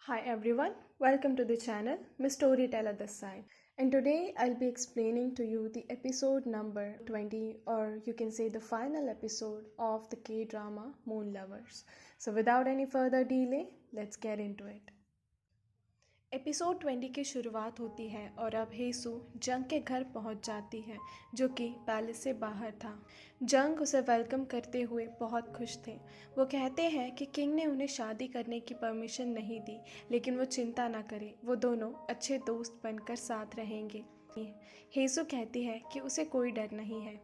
Hi everyone, welcome to the channel Miss Storyteller this side. And today I'll be explaining to you the episode number 20, or you can say the final episode of the K-drama Moon Lovers. So without any further delay, let's get into it. Episode 20 की शुरुआत होती है और अब हेसू जंग के घर पहुंच जाती है जो कि पैलेस से बाहर था। जंग उसे वेलकम करते हुए बहुत खुश थे। वो कहते हैं कि किंग ने उन्हें शादी करने की परमिशन नहीं दी, लेकिन वो चिंता ना करे, वो दोनों अच्छे दोस्त बनकर साथ रहेंगे। हेसू कहती है कि उसे कोई डर नहीं है।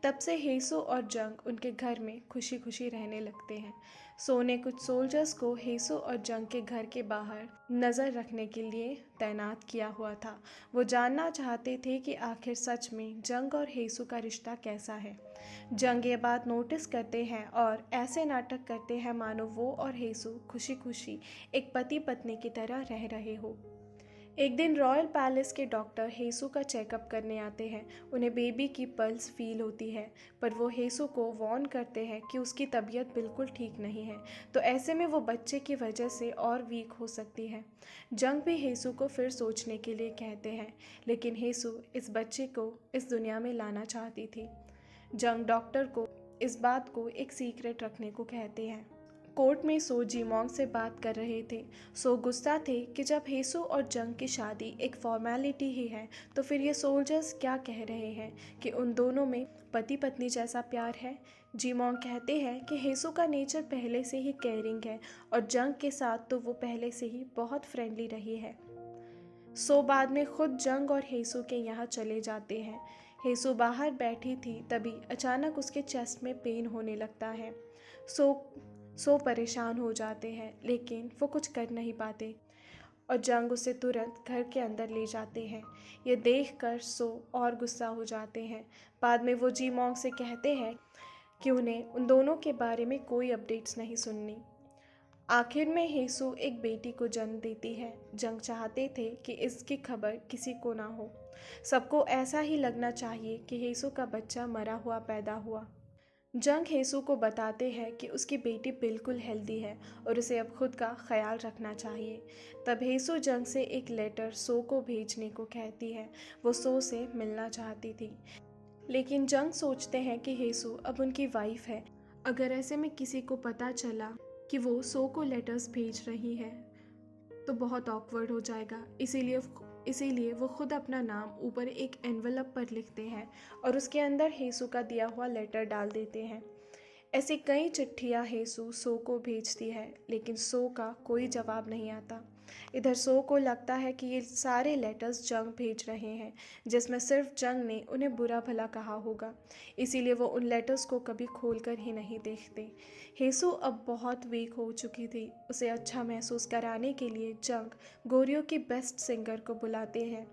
तब से हेसू और जंग उनके घर में खुशी खुशी रहने लगते हैं। सो ने कुछ सोल्जर्स को हेसू और जंग के घर के बाहर नज़र रखने के लिए तैनात किया हुआ था। वो जानना चाहते थे कि आखिर सच में जंग और हेसू का रिश्ता कैसा है। जंग ये बात नोटिस करते हैं और ऐसे नाटक करते हैं मानो वो और हेसू खुशी खुशी एक पति पत्नी की तरह रह रहे हो। एक दिन रॉयल पैलेस के डॉक्टर हेसू का चेकअप करने आते हैं। उन्हें बेबी की पल्स फील होती है, पर वो हेसू को वार्न करते हैं कि उसकी तबीयत बिल्कुल ठीक नहीं है, तो ऐसे में वो बच्चे की वजह से और वीक हो सकती है। जंग भी हेसू को फिर सोचने के लिए कहते हैं, लेकिन हेसू इस बच्चे को इस दुनिया में लाना चाहती थी। जंग डॉक्टर को इस बात को एक सीक्रेट रखने को कहते हैं। कोर्ट में सो जीमोंग से बात कर रहे थे। सो गुस्सा थे कि जब हेसू और जंग की शादी एक फॉर्मेलिटी ही है, तो फिर ये सोल्जर्स क्या कह रहे हैं कि उन दोनों में पति पत्नी जैसा प्यार है। जीमोंग कहते हैं कि हेसू का नेचर पहले से ही केयरिंग है और जंग के साथ तो वो पहले से ही बहुत फ्रेंडली रही है। सो बाद में खुद जंग और हेसू के यहाँ चले जाते हैं। हेसू बाहर बैठी थी, तभी अचानक उसके चेस्ट में पेन होने लगता है। सो परेशान हो जाते हैं, लेकिन वो कुछ कर नहीं पाते और जंग उसे तुरंत घर के अंदर ले जाते हैं। ये देखकर सो और गुस्सा हो जाते हैं। बाद में वो जीमोंग से कहते हैं कि उन्हें उन दोनों के बारे में कोई अपडेट्स नहीं सुननी। आखिर में हेसू एक बेटी को जन्म देती है। जंग चाहते थे कि इसकी खबर किसी को ना हो। सबको ऐसा ही लगना चाहिए कि हेसू का बच्चा मरा हुआ पैदा हुआ। जंग हेसू को बताते हैं कि उसकी बेटी बिल्कुल हेल्दी है और उसे अब खुद का ख्याल रखना चाहिए। तब हेसू जंग से एक लेटर सो को भेजने को कहती है। वो सो से मिलना चाहती थी, लेकिन जंग सोचते हैं कि हेसू अब उनकी वाइफ है। अगर ऐसे में किसी को पता चला कि वो सो को लेटर्स भेज रही है तो बहुत ऑकवर्ड हो जाएगा। इसीलिए वो खुद अपना नाम ऊपर एक एनवलप पर लिखते हैं और उसके अंदर हेसू का दिया हुआ लेटर डाल देते हैं। ऐसी कई चिट्ठियाँ हेसू सो को भेजती है, लेकिन सो का कोई जवाब नहीं आता। इधर सो को लगता है कि ये सारे लेटर्स जंग भेज रहे हैं, जिसमें सिर्फ जंग ने उन्हें बुरा भला कहा होगा। इसीलिए वो उन लेटर्स को कभी खोलकर ही नहीं देखते। हेसू अब बहुत वीक हो चुकी थी। उसे अच्छा महसूस कराने के लिए जंग गोरियों की बेस्ट सिंगर को बुलाते हैं।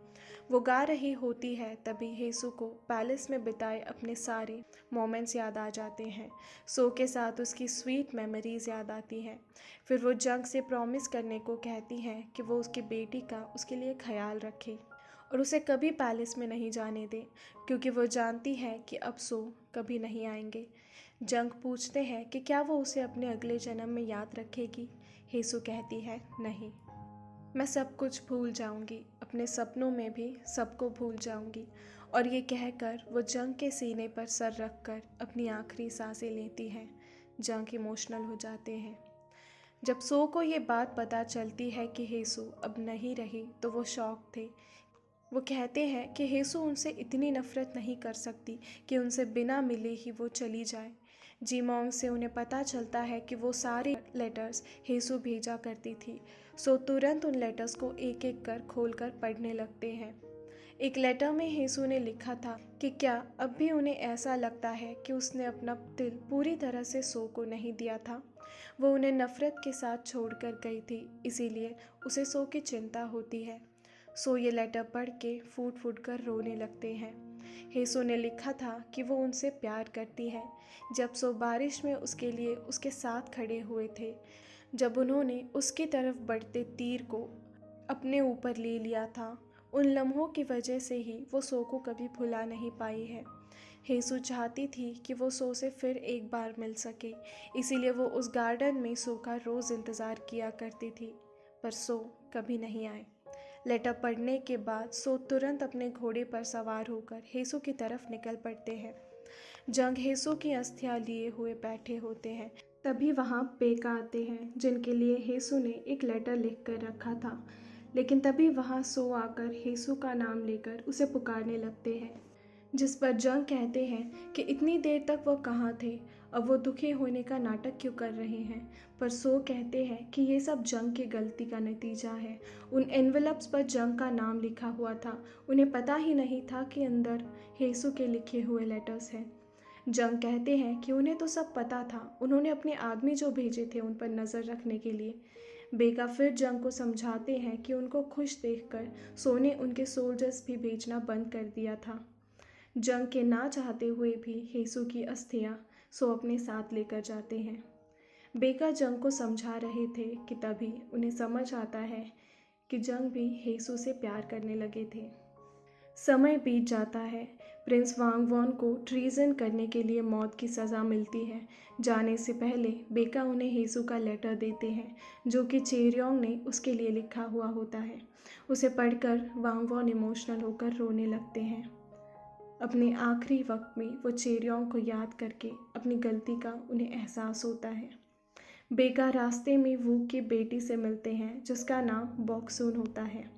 वो गा रही होती है, तभी हेसू को पैलेस में बिताए अपने सारे मोमेंट्स याद आ जाते हैं। सो के साथ उसकी स्वीट मेमोरीज याद आती हैं। फिर वो जंग से प्रॉमिस करने को कहती हैं कि वो उसकी बेटी का उसके लिए ख्याल रखे और उसे कभी पैलेस में नहीं जाने दे, क्योंकि वो जानती है कि अब सो कभी नहीं आएंगे। जंग पूछते हैं कि क्या वो उसे अपने अगले जन्म में याद रखेगी। हेसू कहती है, नहीं, मैं सब कुछ भूल जाऊंगी, अपने सपनों में भी सबको भूल जाऊंगी। और ये कहकर वो जंग के सीने पर सर रखकर अपनी आखिरी सांसें लेती हैं। जंग इमोशनल हो जाते हैं। जब सो को ये बात पता चलती है कि हेसू अब नहीं रही, तो वो शॉक थे। वो कहते हैं कि हेसू उनसे इतनी नफरत नहीं कर सकती कि उनसे बिना मिले ही वो चली जाए। जीमोंग से उन्हें पता चलता है कि वो सारे लेटर्स हेसू भेजा करती थी। सो तुरंत उन लेटर्स को एक एक कर खोलकर पढ़ने लगते हैं। एक लेटर में हेसू ने लिखा था कि क्या अब भी उन्हें ऐसा लगता है कि उसने अपना दिल पूरी तरह से सो को नहीं दिया था। वो उन्हें नफरत के साथ छोड़कर गई थी, इसीलिए उसे सो की चिंता होती है। सो ये लेटर पढ़ के फूट फूट कर रोने लगते हैं। हेसू ने लिखा था कि वो उनसे प्यार करती है। जब सो बारिश में उसके लिए उसके साथ खड़े हुए थे, जब उन्होंने उसकी तरफ बढ़ते तीर को अपने ऊपर ले लिया था, उन लम्हों की वजह से ही वो सो को कभी भुला नहीं पाई है। हेसू चाहती थी कि वो सो से फिर एक बार मिल सके, इसीलिए वो उस गार्डन में सो का रोज़ इंतज़ार किया करती थी। पर सो कभी नहीं आए। लेटर पढ़ने के बाद सो तुरंत अपने घोड़े पर सवार होकर हेसू की तरफ निकल पड़ते हैं। जंग हेसू की अस्थियां लिए हुए बैठे होते हैं। तभी वहाँ बेका आते हैं जिनके लिए हेसू ने एक लेटर लिख कर रखा था। लेकिन तभी वहाँ सो आकर हेसू का नाम लेकर उसे पुकारने लगते हैं, जिस पर जंग कहते हैं कि इतनी देर तक वो कहाँ थे, अब वो दुखी होने का नाटक क्यों कर रहे हैं। पर सो कहते हैं कि ये सब जंग की गलती का नतीजा है। उन एनवेलप्स पर जंग का नाम लिखा हुआ था, उन्हें पता ही नहीं था कि अंदर हेसू के लिखे हुए लेटर्स हैं। जंग कहते हैं कि उन्हें तो सब पता था, उन्होंने अपने आदमी जो भेजे थे उन पर नज़र रखने के लिए। बेका फिर जंग को समझाते हैं कि उनको खुश देखकर सो ने उनके सोल्जर्स भी भेजना बंद कर दिया था। जंग के ना चाहते हुए भी हेसू की अस्थियां सो अपने साथ लेकर जाते हैं। बेका जंग को समझा रहे थे कि तभी उन्हें समझ आता है कि जंग भी हेसू से प्यार करने लगे थे। समय बीत जाता है। प्रिंस वांगवॉन को ट्रीजन करने के लिए मौत की सज़ा मिलती है। जाने से पहले बेका उन्हें हेसू का लेटर देते हैं, जो कि चेरियोंग ने उसके लिए लिखा हुआ होता है। उसे पढ़कर वांगवॉन इमोशनल होकर रोने लगते हैं। अपने आखिरी वक्त में वो चेरियोंग को याद करके अपनी गलती का उन्हें एहसास होता है। बेका रास्ते में वू की बेटी से मिलते हैं, जिसका नाम बॉक्सून होता है।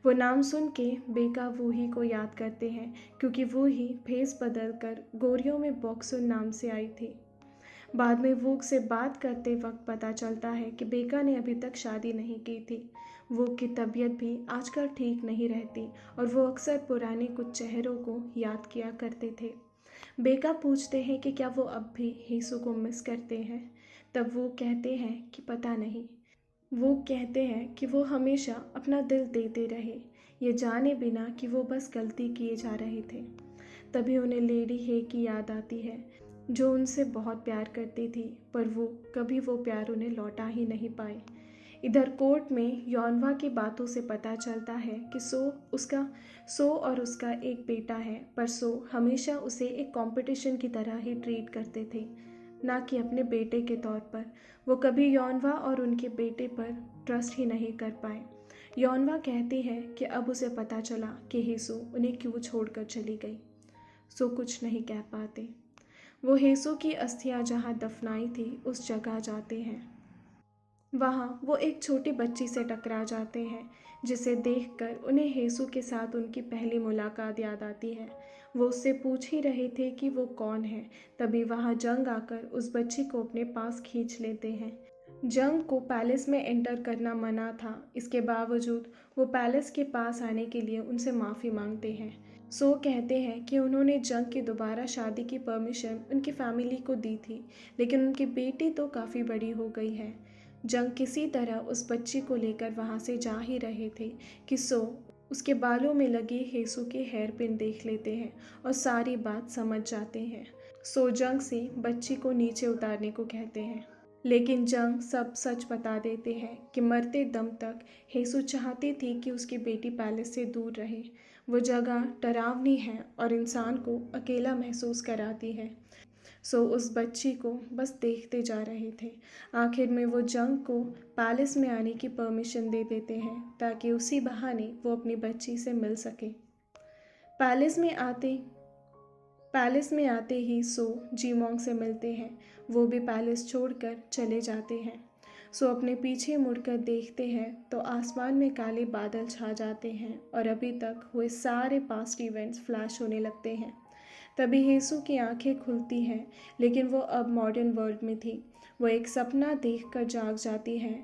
वो नाम सुन के बेका वू ही को याद करते हैं, क्योंकि वो ही भेस बदल कर गोरियों में बॉक्सून नाम से आई थी। बाद में वूक से बात करते वक्त पता चलता है कि बेका ने अभी तक शादी नहीं की थी। वूक की तबीयत भी आजकल ठीक नहीं रहती और वो अक्सर पुराने कुछ चेहरों को याद किया करते थे। बेका पूछते हैं कि क्या वो अब भी हेसू को मिस करते हैं। तब वो कहते हैं कि पता नहीं। वो कहते हैं कि वो हमेशा अपना दिल देते रहे, ये जाने बिना कि वो बस गलती किए जा रहे थे। तभी उन्हें लेडी हे की याद आती है, जो उनसे बहुत प्यार करती थी, पर वो कभी वो प्यार उन्हें लौटा ही नहीं पाए। इधर कोर्ट में यौनवा की बातों से पता चलता है कि सो और उसका एक बेटा है, पर सो हमेशा उसे एक कंपटीशन की तरह ही ट्रीट करते थे, ना कि अपने बेटे के तौर पर। वो कभी यौनवा और उनके बेटे पर ट्रस्ट ही नहीं कर पाए। यौनवा कहती है कि अब उसे पता चला कि हेसू उन्हें क्यों छोड़कर चली गई। सो कुछ नहीं कह पाते। वो हेसू की अस्थियां जहाँ दफनाई थी उस जगह जाते हैं। वहाँ वो एक छोटी बच्ची से टकरा जाते हैं, जिसे देखकर उन्हें हेसू के साथ उनकी पहली मुलाकात याद आती है। वो उससे पूछ ही रहे थे कि वो कौन है, तभी वहाँ जंग आकर उस बच्ची को अपने पास खींच लेते हैं। जंग को पैलेस में एंटर करना मना था, इसके बावजूद वो पैलेस के पास आने के लिए उनसे माफ़ी मांगते हैं। सो कहते हैं कि उन्होंने जंग की दोबारा शादी की परमिशन उनकी फैमिली को दी थी, लेकिन उनकी बेटी तो काफ़ी बड़ी हो गई है। जंग किसी तरह उस बच्ची को लेकर वहाँ से जा ही रहे थे कि सो उसके बालों में लगी हेसू के हेयर पिन देख लेते हैं और सारी बात समझ जाते हैं। सो जंग से बच्ची को नीचे उतारने को कहते हैं, लेकिन जंग सब सच बता देते हैं कि मरते दम तक हेसू चाहती थी कि उसकी बेटी पैलेस से दूर रहे। वो जगह डरावनी है और इंसान को अकेला महसूस कराती है। सो उस बच्ची को बस देखते जा रहे थे। आखिर में वो जंग को पैलेस में आने की परमिशन दे देते हैं, ताकि उसी बहाने वो अपनी बच्ची से मिल सके। पैलेस में आते ही सो जीमोंग से मिलते हैं। वो भी पैलेस छोड़कर चले जाते हैं। सो अपने पीछे मुड़कर देखते हैं तो आसमान में काले बादल छा जाते हैं और अभी तक हुए सारे पास्ट इवेंट्स फ्लैश होने लगते हैं। तभी हेसू की आंखें खुलती हैं, लेकिन वो अब मॉडर्न वर्ल्ड में थी। वो एक सपना देखकर जाग जाती है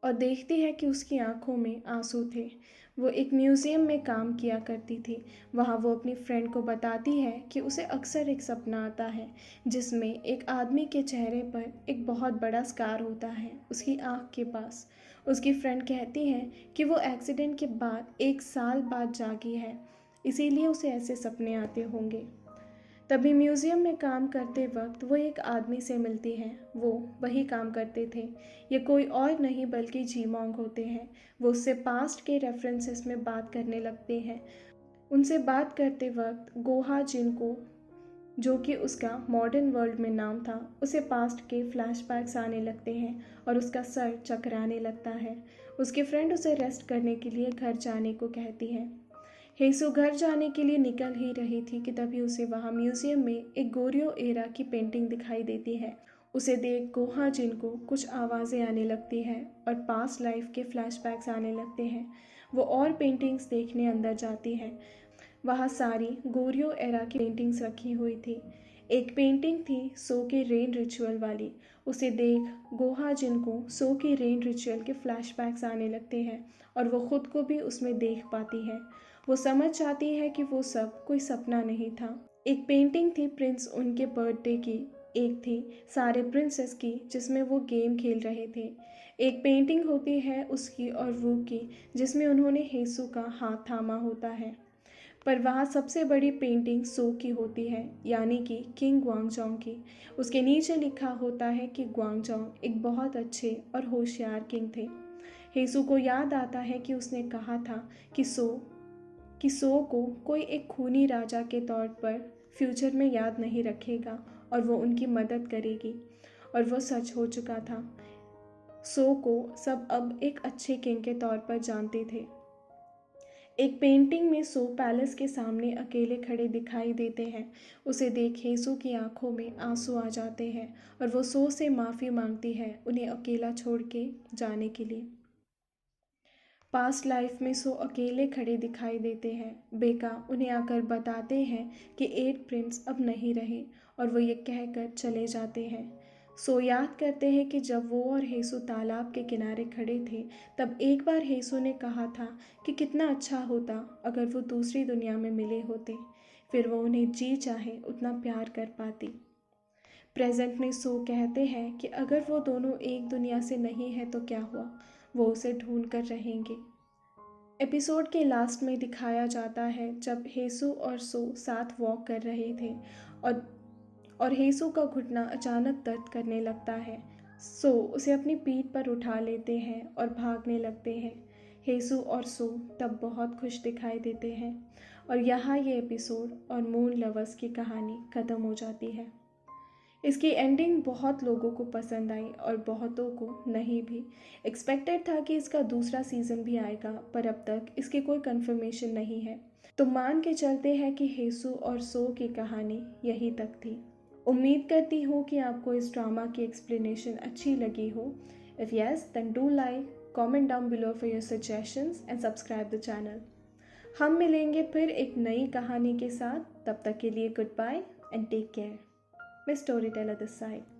और देखती है कि उसकी आंखों में आंसू थे। वो एक म्यूज़ियम में काम किया करती थी। वहाँ वो अपनी फ्रेंड को बताती है कि उसे अक्सर एक सपना आता है, जिसमें एक आदमी के चेहरे पर एक बहुत बड़ा स्कार होता है उसकी आँख के पास। उसकी फ्रेंड कहती है कि वो एक्सीडेंट के बाद 1 साल बाद जागी है, इसीलिए उसे ऐसे सपने आते होंगे। तभी म्यूज़ियम में काम करते वक्त वो एक आदमी से मिलती हैं। वो वही काम करते थे। ये कोई और नहीं बल्कि जीमोंग होते हैं। वो उससे पास्ट के रेफरेंसेस में बात करने लगते हैं। उनसे बात करते वक्त गोहा जिनको जो कि उसका मॉडर्न वर्ल्ड में नाम था, उसे पास्ट के फ्लैशबैक्स आने लगते हैं और उसका सर चकराने लगता है। उसकी फ्रेंड उसे रेस्ट करने के लिए घर जाने को कहती है। हेसू घर जाने के लिए निकल ही रही थी कि तभी उसे वहाँ म्यूजियम में एक गोरियो एरा की पेंटिंग दिखाई देती है। उसे देख गोहा जिन को कुछ आवाज़ें आने लगती हैं और पास्ट लाइफ के फ्लैशबैक्स आने लगते हैं। वो और पेंटिंग्स देखने अंदर जाती है। वहाँ सारी गोरियो एरा की पेंटिंग्स रखी हुई थी। एक पेंटिंग थी सो के रेन रिचुअल वाली। उसे देख गोहा जिन को सो के रेन रिचुअल के फ्लैशबैक्स आने लगते हैं और वो खुद को भी उसमें देख पाती है। वो समझ जाती है कि वो सब कोई सपना नहीं था। एक पेंटिंग थी प्रिंस उनके बर्थडे की। एक थी सारे प्रिंसेस की जिसमें वो गेम खेल रहे थे। एक पेंटिंग होती है उसकी और वो की जिसमें उन्होंने हेसू का हाथ थामा होता है। पर वहाँ सबसे बड़ी पेंटिंग सो की होती है, यानी कि किंग ग्वांगजोंग की। उसके नीचे लिखा होता है कि ग्वांगजोंग एक बहुत अच्छे और होशियार किंग थे। हेसू को याद आता है कि उसने कहा था कि सो को कोई एक खूनी राजा के तौर पर फ्यूचर में याद नहीं रखेगा और वो उनकी मदद करेगी, और वो सच हो चुका था। सो को सब अब एक अच्छे किंग के तौर पर जानते थे। एक पेंटिंग में सो पैलेस के सामने अकेले खड़े दिखाई देते हैं। उसे देख हेसू की आंखों में आंसू आ जाते हैं और वो सो से माफ़ी मांगती है उन्हें अकेला छोड़ के जाने के लिए। पास्ट लाइफ में सो अकेले खड़े दिखाई देते हैं। बेका उन्हें आकर बताते हैं कि 8 प्रिंस अब नहीं रहे और वो ये कहकर चले जाते हैं। सो याद करते हैं कि जब वो और हेसू तालाब के किनारे खड़े थे तब एक बार हेसू ने कहा था कि कितना अच्छा होता अगर वो दूसरी दुनिया में मिले होते, फिर वो उन्हें जी चाहे उतना प्यार कर पाती। प्रेजेंट में सो कहते हैं कि अगर वो दोनों एक दुनिया से नहीं है तो क्या हुआ, वो उसे ढूंढ कर रहेंगे। एपिसोड के लास्ट में दिखाया जाता है जब हेसू और सो साथ वॉक कर रहे थे और हेसू का घुटना अचानक दर्द करने लगता है। सो उसे अपनी पीठ पर उठा लेते हैं और भागने लगते हैं। हेसू और सो तब बहुत खुश दिखाई देते हैं और यहाँ ये एपिसोड और मून लवर्स की कहानी ख़त्म हो जाती है। इसकी एंडिंग बहुत लोगों को पसंद आई और बहुतों को नहीं भी। एक्सपेक्टेड था कि इसका दूसरा सीज़न भी आएगा, पर अब तक इसकी कोई कंफर्मेशन नहीं है। तो मान के चलते हैं कि हेसू और सो की कहानी यहीं तक थी। उम्मीद करती हूँ कि आपको इस ड्रामा की एक्सप्लेनेशन अच्छी लगी हो। If yes, then do like, comment down below for your suggestions and subscribe the channel. हम मिलेंगे फिर एक नई कहानी के साथ। तब तक के लिए goodbye and take care. Miss Storyteller this side.